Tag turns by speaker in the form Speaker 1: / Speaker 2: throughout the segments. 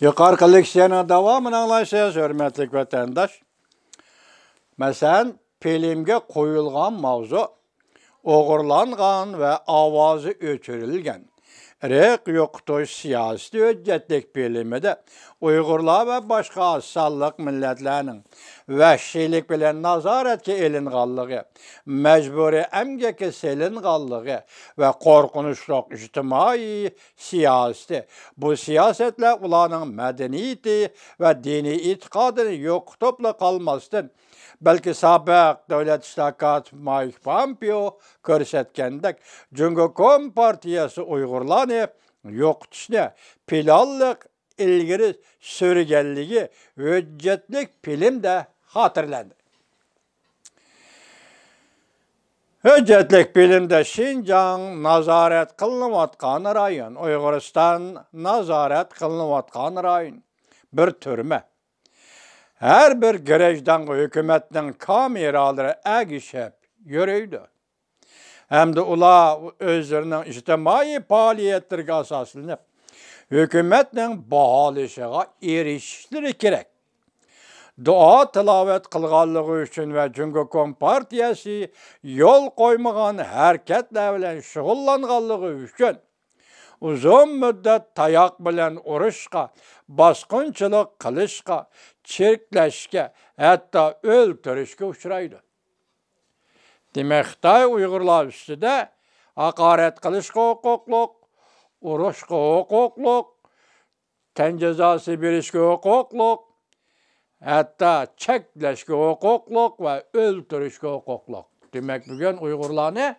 Speaker 1: Yukarı leksiyonun devamını anlayışıyız, hürmetlik vatandaş. Mesela filmge koyulgan mavzu, oğurlangan ve avazı öçürülgen. Rek yoktuş siyasi öcetlik filmide Uygurlar ve başka asallık milletlerinin vəhşilik bilen nazaretki elin qallığı, mecburi emgeki selin qallığı ve korkunçluk ictimai siyaseti. Bu siyasetle ulanın medeniyeti ve dini itikadını yok topla kalmasın. Belki sabık devlet iştakat Mike Pompeo körsetkendek Cumhuriyet Partiyası Uygurlarını yok tüşne pilallık ilgiri sürügelliği hüccetlik film de hatırlandı. Hüccetlik filmde Şincan nazaret kılınıvatkan rayon, Uyguristan nazaret kılınıvatkan rayon bir türme. Her bir gerejden hükümetin kameraları əgişep yürüydü. Hem de ula özlerinin ictimai faaliyetlerine asaslanıp hükümetin bahalışığa erişişleri gerek. Dua tilavet kılganlığı üçün ve Cumhuriyet Partiyası yol koymagan hareketler bilen şugullanganlığı üçün uzun müddet tayak bilen uruşka, baskınçılık kılışka, çirkleşke, hatta öldürüşke uçraydı. Demek Xitay Uygurlar üstüde hakaret kılışka hukukluk, uruşka hukukluk, ten cezası birişke hukukluk, hatta çekleşke hukukluk ve öldürüşke hukukluk. Demek bugün Uygurlar ne?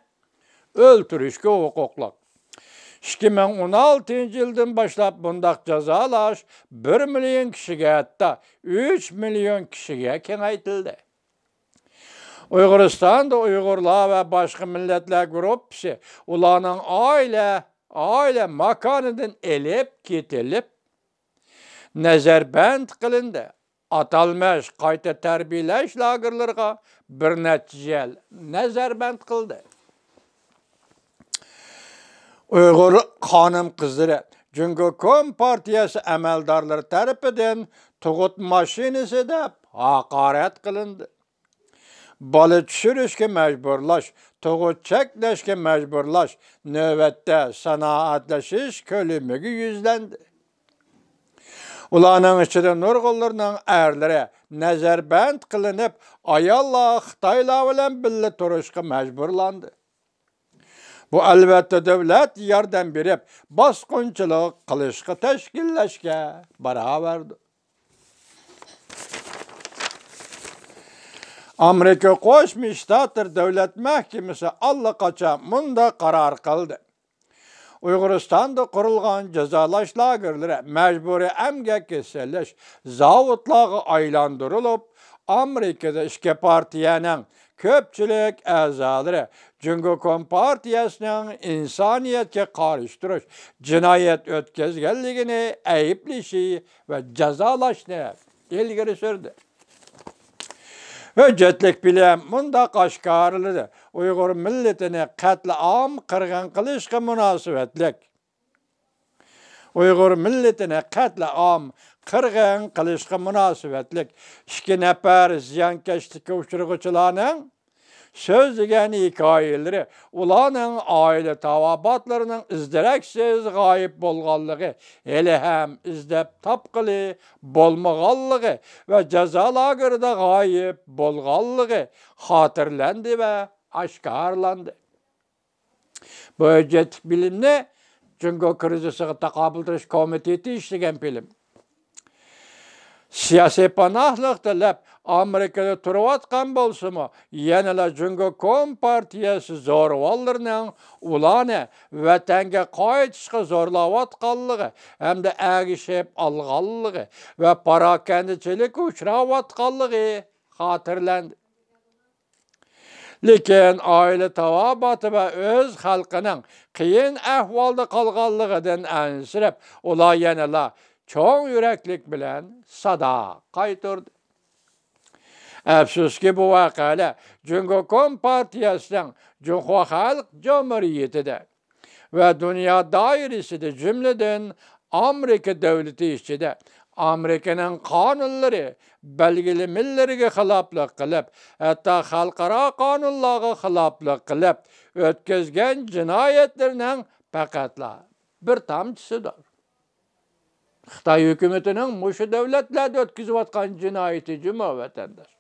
Speaker 1: Öldürüşke hukukluk. 2016 yıldan başlap bundak cezalar 1 milyon kişiye hatta 3 milyon kişiye kengaytildi. Uyguristan'da Uygurlar ve başka milletler grupsi ulanın aile makanından elip getilip nezarband kılındı. Atalmış kayta terbiyeleş lagırlarga bir neticel nezarband kıldı. Uygur hanım kızları Cumhuriyet Partiyası emeldarları tarafından tuğut maşinesi de hakaret kılındı. Balı düşürüşke mecburlaş, tuğut çekleşke mecburlaş, növbette sanaatleşiş kölümüge yüzlendi. Ulanın içinde nurgullarının erleri nezarband kılınıp ayalla Xitayla bilen birle turuşka mecburlandı. Bu elbette devlet yardım berip baskınçılık kılışka teşkilleşke beraberdi. Amerika Koşmuş Ştatlar Devlet Mahkemesi allakaça munda karar kıldı. Uyguristan'da kurulgan cezalaş lagırları mecburi emgek keseleş zavutlağı aylandırılıp Amerika'da işke partiyanın köpçülük azaları Cumhuriyet Partiyasının insaniyetke karıştırış, cinayet ötkezgelliğini eyiplişi ve cezalaşını ilgiri sürdü. Hüccetlik bilen bunda kaşkarılıdır. Uygur milletini katliam kırgın kılışkı münasebetlik. Uygur milletini katliam kırgın kılışkı münasebetlik. 2 nefer ziyankeşlik uçurguçularının sözlügen hikayeleri, ulanın aile tavabatlarının izdireksiz gayip bolgallığı, hele hem izdep tapkılı bolmagallığı ve cezalagırda gayip bolgallığı hatırlandı ve aşkarlandı. Bu hüccetlik bilimni Cumhuriyet Krizisi Takabültürüş Komiteti işlegen film. Siyasi panahlık dilep Amerika'da turuvatkan bolsa mı, yenile Cumhuriyet Partiyası zorvallarının ulanı vatanga qaytışqa zorlavatqanlığı hem de əgişep alğanlığı ve parakendiçilik uçravatqanlığı hatırlandı. Lekin aile tavabatı ve öz halkının qiyin ahvalda qalğanlığıdan ensirip, ula yenile çoğun yüreklik bilen sada qaytırdı. Əfsus ki bu vakayla Cumhuriyet Partiyasının Cumhuriyet Halk Cumhuriyeti'de ve dünya dairesi de cümleden Amerika devleti içinde Amerikanın kanunları belgili milleriga xiloflik qilib, hatto xalqaro qonunlarga xiloflik qilib o'tkazgan jinoyatlarning faqatla bir tamchisidir. Xitoy hukumatining mushu davlatlarda o'tkazayotgan jinoyati juma vatandosh.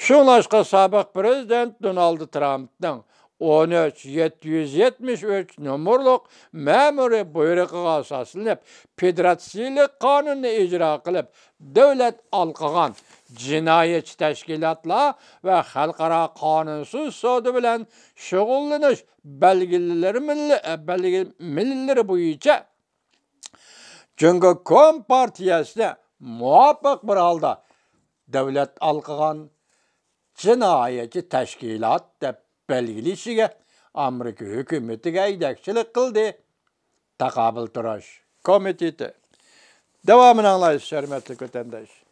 Speaker 1: Şunlaşqa sabiq prezident Donald Trump'ning 13773 numurluq ma'muriy buyrug'iga asoslanib, federatsiyalik qonunni ijro qilib, davlat alqagan jinoyatchi tashkilotlar va xalqaro qonunsiz savdo bilan shug'ullanish belgilari millari bo'yicha Çünkü Kompartiyasida muvaffaq bir holda davlat alqagan jinoyatchi tashkilot deb belgilishiga Amerika hukumatiga yetakchilik qildi. Taqobil turish komiteti. Davomini anglaysiz, hurmatli vatandosh.